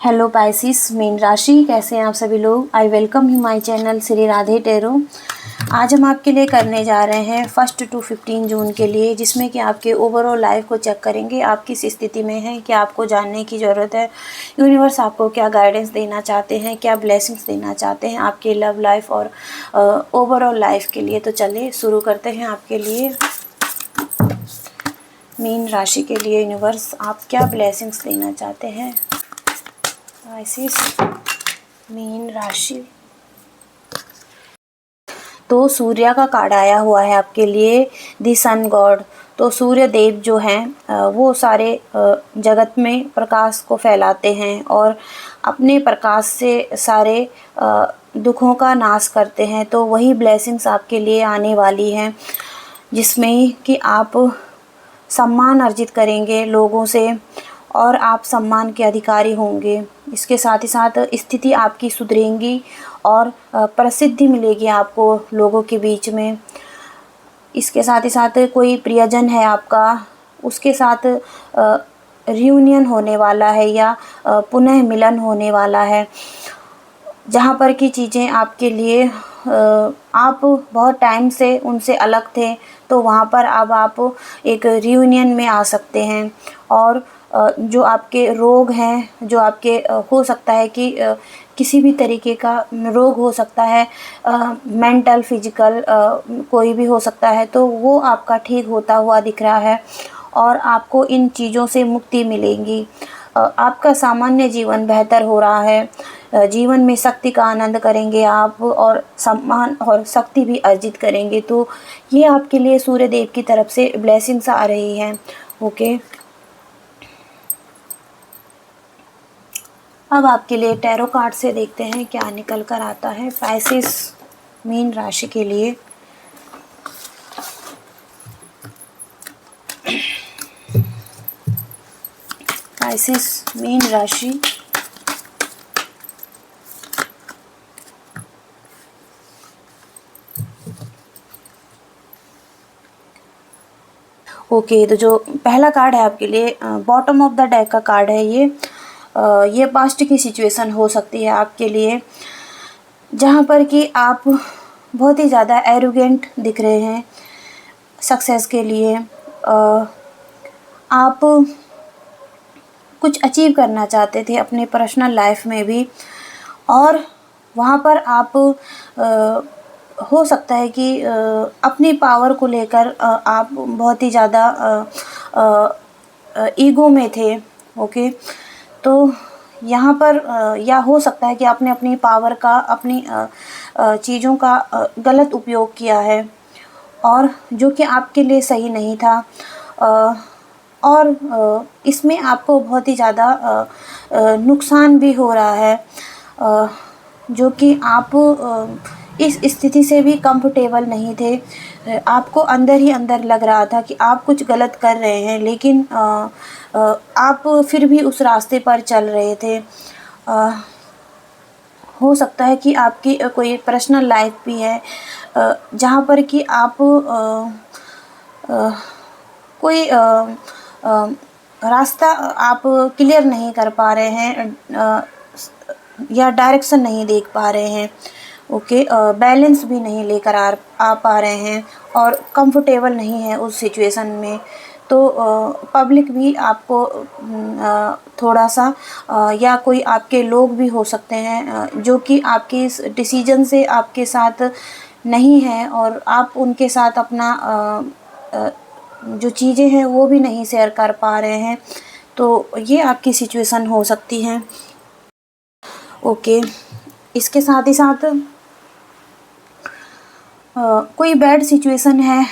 Hello Pisces mean राशि, कैसे हैं आप सभी लोग। I welcome you my channel Shri Radhe tarot. आज हम आपके लिए करने जा रहे हैं 1 to 15 जून के लिए, जिसमें कि आपके ओवरऑल लाइफ को चेक करेंगे। आप किस स्थिति में हैं, क्या आपको जानने की ज़रूरत है, यूनिवर्स आपको क्या गाइडेंस देना चाहते हैं, क्या ब्लेसिंग्स देना चाहते हैं आपके लव लाइफ और ओवरऑल लाइफ के लिए। तो चलिए शुरू करते हैं। आपके लिए मीन राशि के लिए यूनिवर्स आप क्या ब्लेसिंग्स देना चाहते हैं। पाइसिस मीन राशि, तो सूर्य का कार्ड आया हुआ है आपके लिए, दी सन गॉड। तो सूर्य देव जो हैं वो सारे जगत में प्रकाश को फैलाते हैं और अपने प्रकाश से सारे दुखों का नाश करते हैं। तो वही ब्लेसिंग्स आपके लिए आने वाली हैं, जिसमें कि आप सम्मान अर्जित करेंगे लोगों से और आप सम्मान के अधिकारी होंगे। इसके साथ ही साथ स्थिति आपकी सुधरेंगी और प्रसिद्धि मिलेगी आपको लोगों के बीच में। इसके साथ ही साथ कोई प्रियजन है आपका, उसके साथ रियूनियन होने वाला है या पुनः मिलन होने वाला है, जहाँ पर की चीज़ें आपके लिए आप बहुत टाइम से उनसे अलग थे, तो वहाँ पर अब आप एक रियूनियन में आ सकते हैं। और जो आपके रोग हैं, जो आपके हो सकता है कि किसी भी तरीके का रोग हो सकता है, मेंटल फिजिकल कोई भी हो सकता है, तो वो आपका ठीक होता हुआ दिख रहा है और आपको इन चीज़ों से मुक्ति मिलेगी। आपका सामान्य जीवन बेहतर हो रहा है। जीवन में शक्ति का आनंद करेंगे आप और सम्मान और शक्ति भी अर्जित करेंगे। तो ये आपके लिए सूर्य देव की तरफ से ब्लेसिंग्स आ रही हैं। ओके, अब आपके लिए टैरो कार्ड से देखते हैं क्या निकल कर आता है पाइसिस मीन राशि के लिए। पाइसिस मीन राशि, ओके तो जो पहला कार्ड है आपके लिए, बॉटम ऑफ द डेक का कार्ड है ये पास्ट की सिचुएशन हो सकती है आपके लिए, जहाँ पर कि आप बहुत ही ज़्यादा एरोगेंट दिख रहे हैं सक्सेस के लिए। आप कुछ अचीव करना चाहते थे अपने पर्सनल लाइफ में भी, और वहाँ पर आप हो सकता है कि अपनी पावर को लेकर आप बहुत ही ज़्यादा ईगो में थे। ओके, तो यहाँ पर या हो सकता है कि आपने अपनी पावर का, अपनी चीज़ों का गलत उपयोग किया है और जो कि आपके लिए सही नहीं था। और इसमें आपको बहुत ही ज़्यादा नुकसान भी हो रहा है, जो कि आप इस स्थिति से भी कंफर्टेबल नहीं थे। आपको अंदर ही अंदर लग रहा था कि आप कुछ गलत कर रहे हैं, लेकिन आप फिर भी उस रास्ते पर चल रहे थे। हो सकता है कि आपकी कोई पर्सनल लाइफ भी है, जहाँ पर कि आप कोई रास्ता आप क्लियर नहीं कर पा रहे हैं या डायरेक्शन नहीं देख पा रहे हैं। ओके, बैलेंस भी नहीं लेकर आ पा रहे हैं और कंफर्टेबल नहीं है उस सिचुएशन में। तो पब्लिक भी आपको थोड़ा सा या कोई आपके लोग भी हो सकते हैं जो कि आपके इस डिसीजन से आपके साथ नहीं है और आप उनके साथ अपना जो चीज़ें हैं वो भी नहीं शेयर कर पा रहे हैं। तो ये आपकी सिचुएशन हो सकती है। ओके, इसके साथ ही साथ कोई बैड सिचुएशन है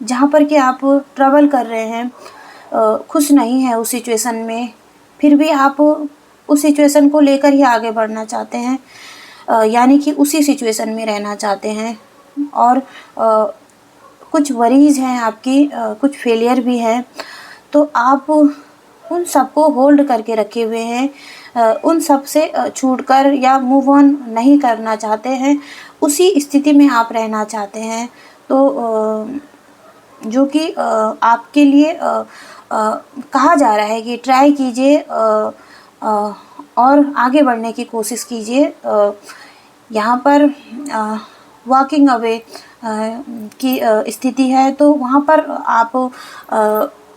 जहाँ पर कि आप ट्रैवल कर रहे हैं, खुश नहीं है उस सिचुएशन में, फिर भी आप उस सिचुएशन को लेकर ही आगे बढ़ना चाहते हैं, यानी कि उसी सिचुएशन में रहना चाहते हैं। और कुछ वरीज हैं आपकी, कुछ फेलियर भी है, तो आप उन सबको होल्ड करके रखे हुए हैं, उन सब से छूटकर या मूव ऑन नहीं करना चाहते हैं, उसी स्थिति में आप रहना चाहते हैं। तो जो कि आपके लिए कहा जा रहा है कि ट्राई कीजिए और आगे बढ़ने की कोशिश कीजिए। यहाँ पर वॉकिंग अवे की स्थिति है, तो वहाँ पर आप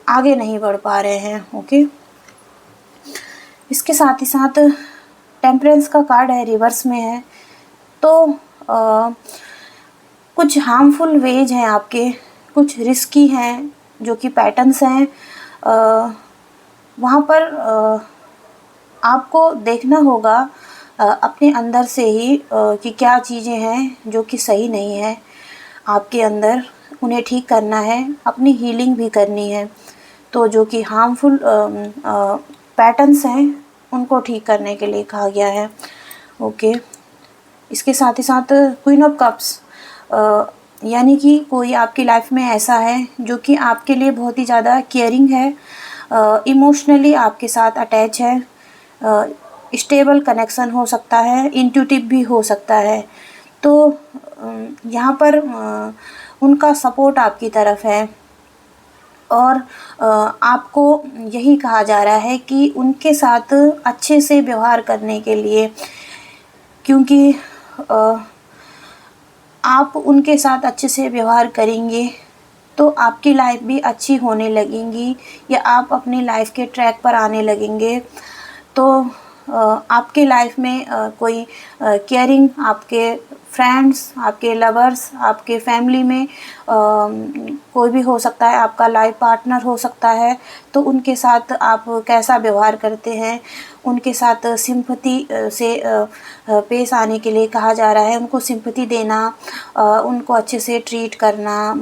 आगे नहीं बढ़ पा रहे हैं। ओके, इसके साथ ही साथ टेम्परेंस का कार्ड है, रिवर्स में है। तो कुछ हार्मफुल वेज हैं आपके, कुछ रिस्की हैं जो कि पैटर्न्स हैं। वहाँ पर आपको देखना होगा अपने अंदर से ही कि क्या चीज़ें हैं जो कि सही नहीं है आपके अंदर, उन्हें ठीक करना है, अपनी हीलिंग भी करनी है। तो जो कि हार्मफुल पैटर्न्स हैं उनको ठीक करने के लिए कहा गया है। ओके, इसके साथ ही साथ क्वीन ऑफ कप्स, यानी कि कोई आपकी लाइफ में ऐसा है जो कि आपके लिए बहुत ही ज़्यादा केयरिंग है, इमोशनली आपके साथ अटैच है, स्टेबल कनेक्शन हो सकता है, इंट्यूटिव भी हो सकता है। तो यहाँ पर उनका सपोर्ट आपकी तरफ है और आपको यही कहा जा रहा है कि उनके साथ अच्छे से व्यवहार करने के लिए, क्योंकि आप उनके साथ अच्छे से व्यवहार करेंगे तो आपकी लाइफ भी अच्छी होने लगेंगी या आप अपनी लाइफ के ट्रैक पर आने लगेंगे। तो आपके लाइफ में कोई केयरिंग, आपके फ्रेंड्स, आपके लवर्स, आपके फैमिली में कोई भी हो सकता है, आपका लाइफ पार्टनर हो सकता है। तो उनके साथ आप कैसा व्यवहार करते हैं, उनके साथ सिंपैथी से पेश आने के लिए कहा जा रहा है, उनको सिंपैथी देना, उनको अच्छे से ट्रीट करना।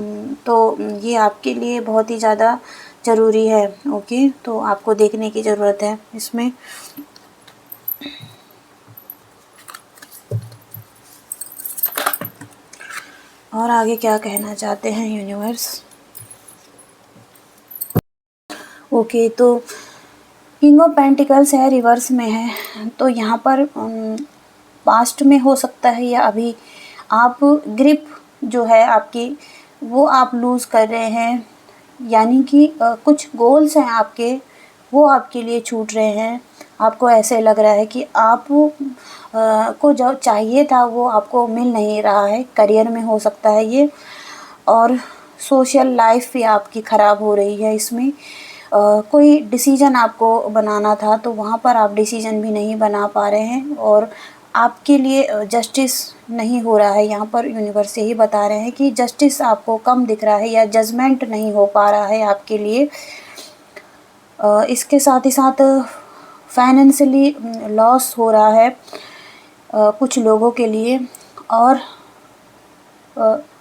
तो ये आपके लिए बहुत ही ज़्यादा ज़रूरी है। ओके, तो आपको देखने की ज़रूरत है इसमें। और आगे क्या कहना चाहते हैं यूनिवर्स। ओके, तो किंग ऑफ पेंटिकल्स है, रिवर्स में है। तो यहाँ पर पास्ट में हो सकता है या अभी आप ग्रिप जो है आपकी वो आप लूज़ कर रहे हैं, यानी कि कुछ गोल्स हैं आपके, वो आपके लिए छूट रहे हैं। आपको ऐसे लग रहा है कि आप को जो चाहिए था वो आपको मिल नहीं रहा है, करियर में हो सकता है ये, और सोशल लाइफ भी आपकी ख़राब हो रही है इसमें। कोई डिसीजन आपको बनाना था तो वहाँ पर आप डिसीजन भी नहीं बना पा रहे हैं और आपके लिए जस्टिस नहीं हो रहा है। यहाँ पर यूनिवर्स यही बता रहे हैं कि जस्टिस आपको कम दिख रहा है या जजमेंट नहीं हो पा रहा है आपके लिए। इसके साथ ही साथ फाइनेंशियली लॉस हो रहा है कुछ लोगों के लिए, और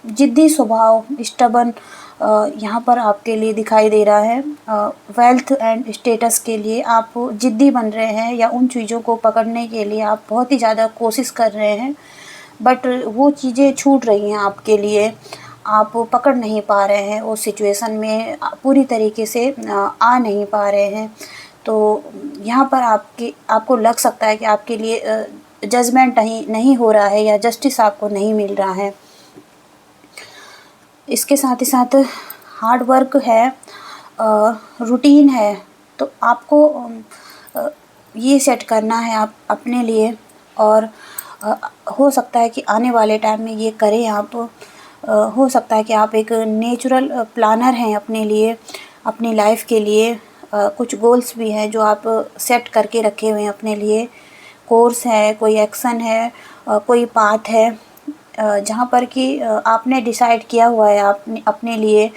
ज़िद्दी स्वभाव, स्टबन यहाँ पर आपके लिए दिखाई दे रहा है। वेल्थ एंड स्टेटस के लिए आप ज़िद्दी बन रहे हैं या उन चीज़ों को पकड़ने के लिए आप बहुत ही ज़्यादा कोशिश कर रहे हैं, बट वो चीज़ें छूट रही हैं आपके लिए, आप पकड़ नहीं पा रहे हैं उस सिचुएशन में, पूरी तरीके से आ नहीं पा रहे हैं। तो यहाँ पर आपको लग सकता है कि आपके लिए जजमेंट नहीं हो रहा है या जस्टिस आपको नहीं मिल रहा है। इसके साथ ही साथ हार्ड वर्क है, रूटीन है, तो आपको ये सेट करना है आप अपने लिए, और हो सकता है कि आने वाले टाइम में ये करें आप। हो सकता है कि आप एक नेचुरल प्लानर हैं अपने लिए, अपनी लाइफ के लिए। कुछ गोल्स भी हैं जो आप सेट करके रखे हुए हैं अपने लिए, कोर्स है, कोई एक्शन है, कोई पाथ है जहाँ पर कि आपने डिसाइड किया हुआ है आपने अपने लिए,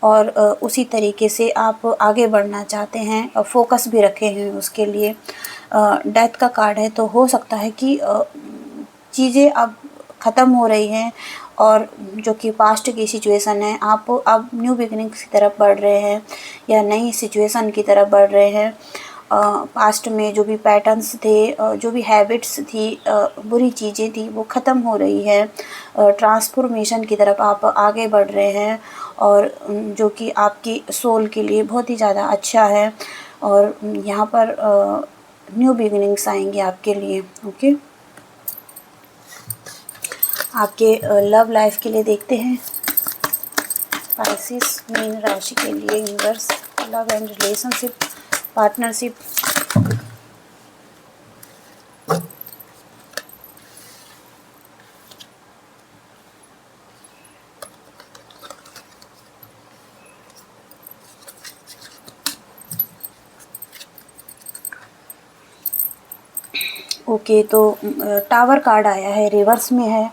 और उसी तरीके से आप आगे बढ़ना चाहते हैं और फोकस भी रखे हैं उसके लिए। डेथ का कार्ड है, तो हो सकता है कि चीज़ें अब ख़त्म हो रही हैं और जो कि पास्ट की सिचुएशन है, आप अब न्यू बिगिनिंग्स की तरफ बढ़ रहे हैं या नई सिचुएशन की तरफ बढ़ रहे हैं। पास्ट में जो भी पैटर्न्स थे, जो भी हैबिट्स थी, बुरी चीज़ें थी, वो ख़त्म हो रही है। ट्रांसफॉर्मेशन की तरफ आप आगे बढ़ रहे हैं, और जो कि आपकी सोल के लिए बहुत ही ज़्यादा अच्छा है। और यहाँ पर न्यू बिगिनिंग्स आएंगे आपके लिए। ओके, आपके लव लाइफ के लिए देखते हैं पाइसेस मीन राशि के लिए universe, love and relationship, partnership. Okay, तो टावर कार्ड आया है, रिवर्स में है।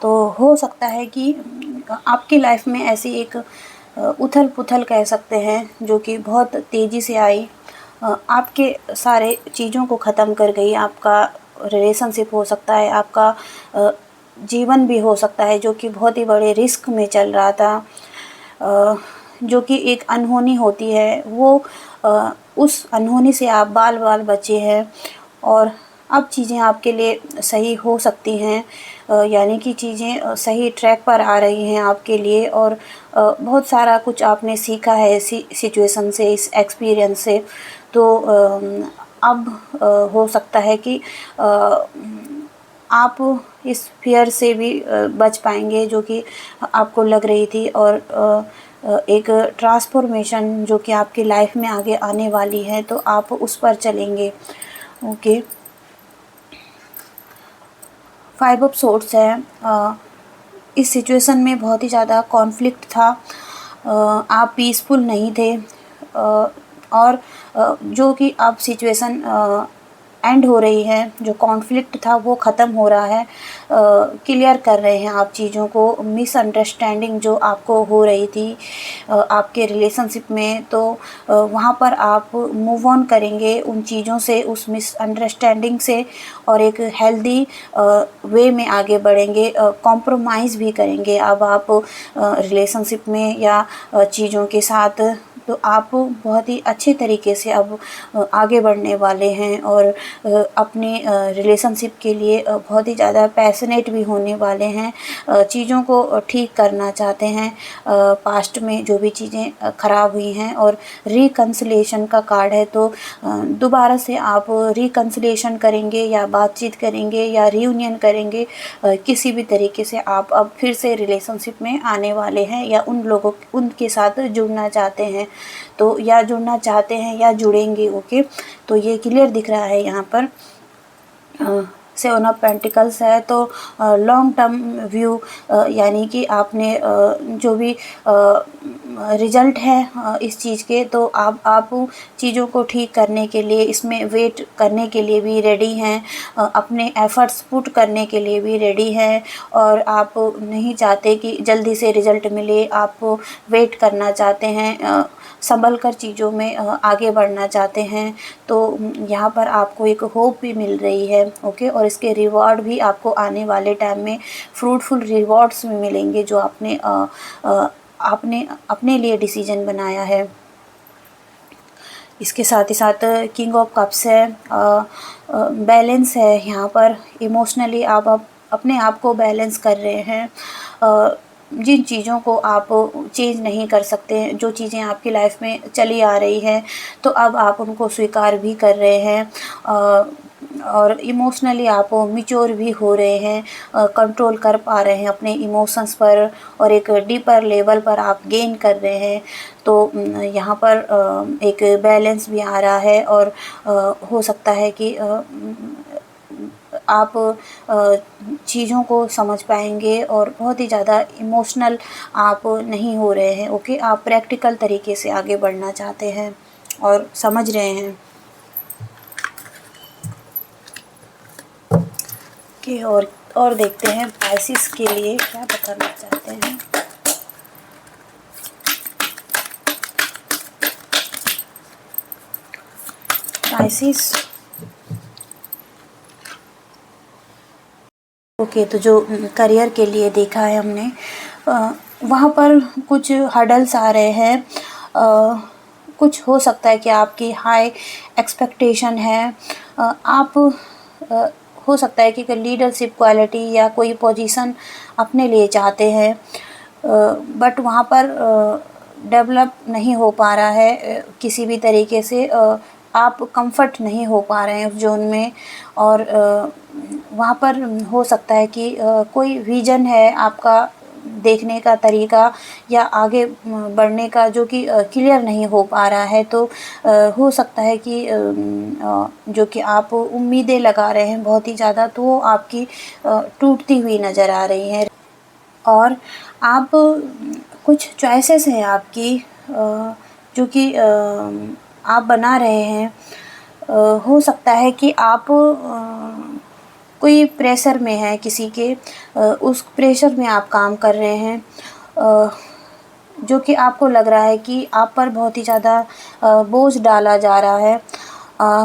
तो हो सकता है कि आपकी लाइफ में ऐसी एक उथल पुथल कह सकते हैं जो कि बहुत तेज़ी से आई, आपके सारे चीज़ों को ख़त्म कर गई। आपका रिलेशनशिप हो सकता है, आपका जीवन भी हो सकता है जो कि बहुत ही बड़े रिस्क में चल रहा था। जो कि एक अनहोनी होती है, वो उस अनहोनी से आप बाल बाल बचे हैं और अब चीज़ें आपके लिए सही हो सकती हैं। यानी कि चीज़ें सही ट्रैक पर आ रही हैं आपके लिए और बहुत सारा कुछ आपने सीखा है इसी सिचुएशन से, इस एक्सपीरियंस से। तो अब हो सकता है कि आप इस फ़ियर से भी बच पाएँगे जो कि आपको लग रही थी और एक ट्रांसफ़ॉर्मेशन जो कि आपकी लाइफ में आगे आने वाली है, तो आप उस पर चलेंगे। ओके, 5 ऑफ सोर्ड्स है। इस सिचुएशन में बहुत ही ज़्यादा कॉन्फ्लिक्ट था। आप पीसफुल नहीं थे और जो कि अब सिचुएशन एंड हो रही है, जो कॉन्फ्लिक्ट था वो ख़त्म हो रहा है। क्लियर कर रहे हैं आप चीज़ों को, मिसअंडरस्टैंडिंग जो आपको हो रही थी आपके रिलेशनशिप में, तो वहाँ पर आप मूव ऑन करेंगे उन चीज़ों से, उस मिसअंडरस्टैंडिंग से और एक हेल्दी वे में आगे बढ़ेंगे। कॉम्प्रोमाइज़ भी करेंगे अब आप रिलेशनशिप में या चीज़ों के साथ। तो आप बहुत ही अच्छे तरीके से अब आगे बढ़ने वाले हैं और अपने रिलेशनशिप के लिए बहुत ही ज़्यादा पैशनेट भी होने वाले हैं। चीज़ों को ठीक करना चाहते हैं, पास्ट में जो भी चीज़ें ख़राब हुई हैं। और रिकन्सिलिएशन का कार्ड है, तो दोबारा से आप रिकन्सिलिएशन करेंगे या बातचीत करेंगे या रियूनियन करेंगे। किसी भी तरीके से आप अब फिर से रिलेशनशिप में आने वाले हैं या उनके साथ जुड़ना चाहते हैं, तो या जुड़ना चाहते हैं या जुड़ेंगे। ओके, तो ये क्लियर दिख रहा है यहाँ पर। 7 ऑफ पेंटिकल्स है, तो लॉन्ग टर्म व्यू, यानी कि आपने जो भी रिजल्ट है इस चीज़ के, तो आप चीज़ों को ठीक करने के लिए, इसमें वेट करने के लिए भी रेडी हैं, अपने एफ़र्ट्स पुट करने के लिए भी रेडी हैं और आप नहीं चाहते कि जल्दी से रिज़ल्ट मिले। आप वेट करना चाहते हैं, संभल कर चीज़ों में आगे बढ़ना चाहते हैं। तो यहाँ पर आपको एक होप भी मिल रही है। ओके, और इसके रिवॉर्ड भी आपको आने वाले टाइम में फ्रूटफुल रिवॉर्ड्स भी मिलेंगे जो आपने अपने लिए डिसीजन बनाया है। इसके साथ ही साथ किंग ऑफ कप्स है, बैलेंस है यहाँ पर। इमोशनली आप अपने आप को बैलेंस कर रहे हैं। जिन चीज़ों को आप चेंज नहीं कर सकते हैं, जो चीज़ें आपकी लाइफ में चली आ रही हैं, तो अब आप उनको स्वीकार भी कर रहे हैं और इमोशनली आप मैच्योर भी हो रहे हैं, कंट्रोल कर पा रहे हैं अपने इमोशंस पर और एक डीपर लेवल पर आप गेन कर रहे हैं। तो यहाँ पर एक बैलेंस भी आ रहा है और हो सकता है कि आप चीज़ों को समझ पाएंगे और बहुत ही ज़्यादा इमोशनल आप नहीं हो रहे हैं। ओके, आप प्रैक्टिकल तरीके से आगे बढ़ना चाहते हैं और समझ रहे हैं कि और देखते हैं पाइसिस के लिए क्या बताना चाहते हैं। पाइसिस, ओके, तो जो करियर के लिए देखा है हमने, वहाँ पर कुछ हर्डल्स आ रहे हैं। कुछ हो सकता है कि आपकी हाई एक्सपेक्टेशन है। आप हो सकता है कि लीडरशिप क्वालिटी या कोई पोजीशन अपने लिए चाहते हैं, बट वहाँ पर डेवलप नहीं हो पा रहा है किसी भी तरीके से। आप कंफर्ट नहीं हो पा रहे हैं उस जोन में और वहाँ पर हो सकता है कि कोई विज़न है आपका देखने का तरीका या आगे बढ़ने का जो कि क्लियर नहीं हो पा रहा है। तो हो सकता है कि जो कि आप उम्मीदें लगा रहे हैं बहुत ही ज़्यादा, तो वो आपकी टूटती हुई नज़र आ रही हैं। और आप कुछ चॉइसेस हैं आपकी जो कि आप बना रहे हैं। हो सकता है कि आप कोई प्रेशर में है किसी के, उस प्रेशर में आप काम कर रहे हैं, जो कि आपको लग रहा है कि आप पर बहुत ही ज़्यादा बोझ डाला जा रहा है।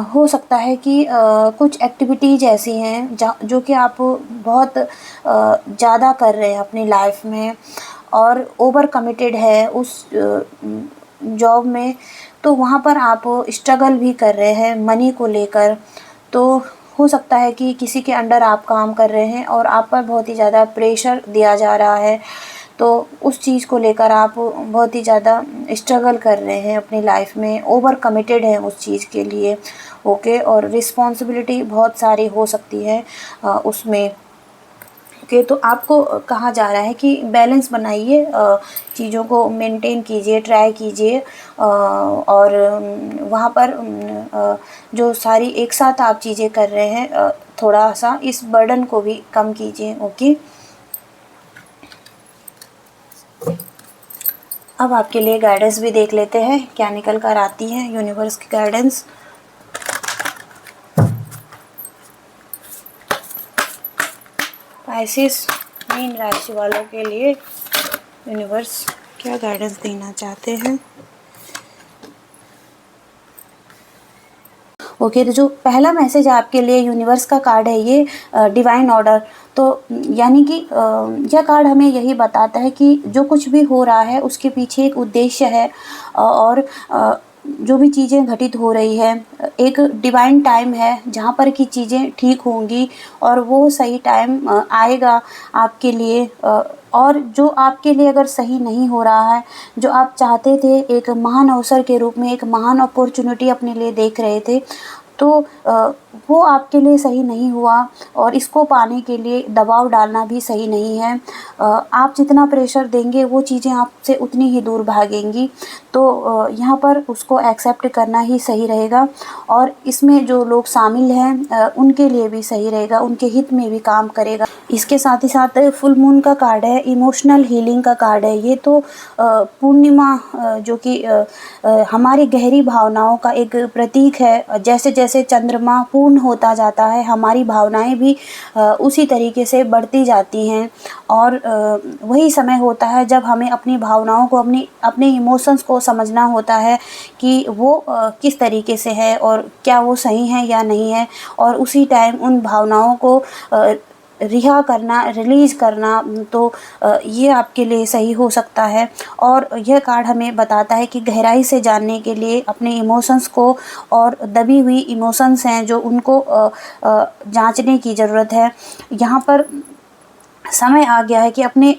हो सकता है कि कुछ एक्टिविटीज़ ऐसी हैं जो कि आप बहुत ज़्यादा कर रहे हैं अपनी लाइफ में और ओवर कमिटेड है उस जॉब में, तो वहाँ पर आप स्ट्रगल भी कर रहे हैं मनी को लेकर। तो हो सकता है कि किसी के अंडर आप काम कर रहे हैं और आप पर बहुत ही ज़्यादा प्रेशर दिया जा रहा है, तो उस चीज़ को लेकर आप बहुत ही ज़्यादा स्ट्रगल कर रहे हैं अपनी लाइफ में, ओवर कमिटेड हैं उस चीज़ के लिए। ओके, और रिस्पॉन्सिबिलिटी बहुत सारी हो सकती है उसमें। ओके, तो आपको कहा जा रहा है कि बैलेंस बनाइए, चीज़ों को मेंटेन कीजिए, ट्राई कीजिए, और वहाँ पर जो सारी एक साथ आप चीज़ें कर रहे हैं, थोड़ा सा इस बर्डन को भी कम कीजिए। ओके, अब आपके लिए गाइडेंस भी देख लेते हैं क्या निकल कर आती है यूनिवर्स की गाइडेंस। पाइसेस मीन राशि वालों के लिए यूनिवर्स क्या गाइडेंस देना चाहते हैं। ओके, तो जो पहला मैसेज आपके लिए यूनिवर्स का कार्ड है ये डिवाइन ऑर्डर। तो यानी कि यह कार्ड हमें यही बताता है कि जो कुछ भी हो रहा है उसके पीछे एक उद्देश्य है, और जो भी चीज़ें घटित हो रही है एक डिवाइन टाइम है जहाँ पर कि चीज़ें ठीक होंगी, और वो सही टाइम आएगा आपके लिए। और जो आपके लिए अगर सही नहीं हो रहा है, जो आप चाहते थे एक महान अवसर के रूप में, एक महान अपॉर्चुनिटी अपने लिए देख रहे थे, तो वो आपके लिए सही नहीं हुआ, और इसको पाने के लिए दबाव डालना भी सही नहीं है। आप जितना प्रेशर देंगे वो चीज़ें आपसे उतनी ही दूर भागेंगी। तो यहाँ पर उसको एक्सेप्ट करना ही सही रहेगा, और इसमें जो लोग शामिल हैं उनके लिए भी सही रहेगा, उनके हित में भी काम करेगा। इसके साथ ही साथ फुल मून का कार्ड है, इमोशनल हीलिंग का कार्ड है ये। तो पूर्णिमा जो कि हमारी गहरी भावनाओं का एक प्रतीक है। जैसे जैसे चंद्रमा पूर्ण होता जाता है, हमारी भावनाएं भी उसी तरीके से बढ़ती जाती हैं, और वही समय होता है जब हमें अपनी भावनाओं को, अपने इमोशंस को समझना होता है कि वो किस तरीके से है और क्या वो सही है या नहीं है, और उसी टाइम उन भावनाओं को रिहा करना, रिलीज़ करना, तो ये आपके लिए सही हो सकता है। और यह कार्ड हमें बताता है कि गहराई से जानने के लिए अपने इमोशंस को, और दबी हुई इमोशंस हैं जो उनको जांचने की ज़रूरत है। यहाँ पर समय आ गया है कि अपने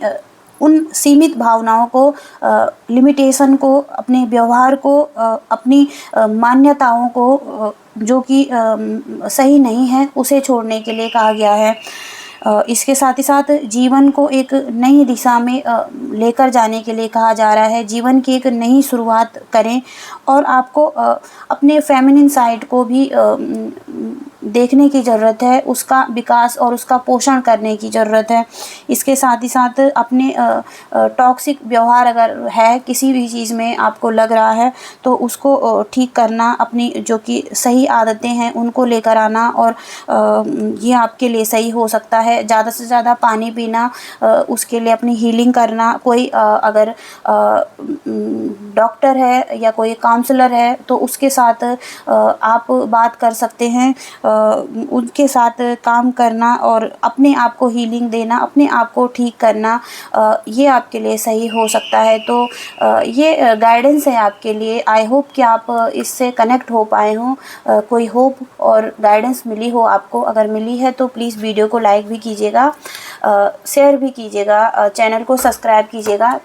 उन सीमित भावनाओं को, लिमिटेशन को, अपने व्यवहार को, अपनी मान्यताओं को जो कि सही नहीं है उसे छोड़ने के लिए कहा गया है। इसके साथ ही साथ जीवन को एक नई दिशा में लेकर जाने के लिए कहा जा रहा है। जीवन की एक नई शुरुआत करें, और आपको अपने फेमिनिन साइड को भी देखने की ज़रूरत है, उसका विकास और उसका पोषण करने की ज़रूरत है। इसके साथ ही साथ अपने टॉक्सिक व्यवहार अगर है किसी भी चीज़ में आपको लग रहा है, तो उसको ठीक करना, अपनी जो कि सही आदतें हैं उनको लेकर आना, और ये आपके लिए सही हो सकता है। ज़्यादा से ज़्यादा पानी पीना, उसके लिए अपनी हीलिंग करना। कोई अगर डॉक्टर है या कोई काउंसलर है तो उसके साथ आप बात कर सकते हैं, उनके साथ काम करना और अपने आप को हीलिंग देना, अपने आप को ठीक करना, ये आपके लिए सही हो सकता है। तो ये गाइडेंस है आपके लिए। आई होप कि आप इससे कनेक्ट हो पाए हों, कोई होप और गाइडेंस मिली हो आपको। अगर मिली है तो प्लीज़ वीडियो को लाइक भी कीजिएगा, शेयर भी कीजिएगा, चैनल को सब्सक्राइब कीजिएगा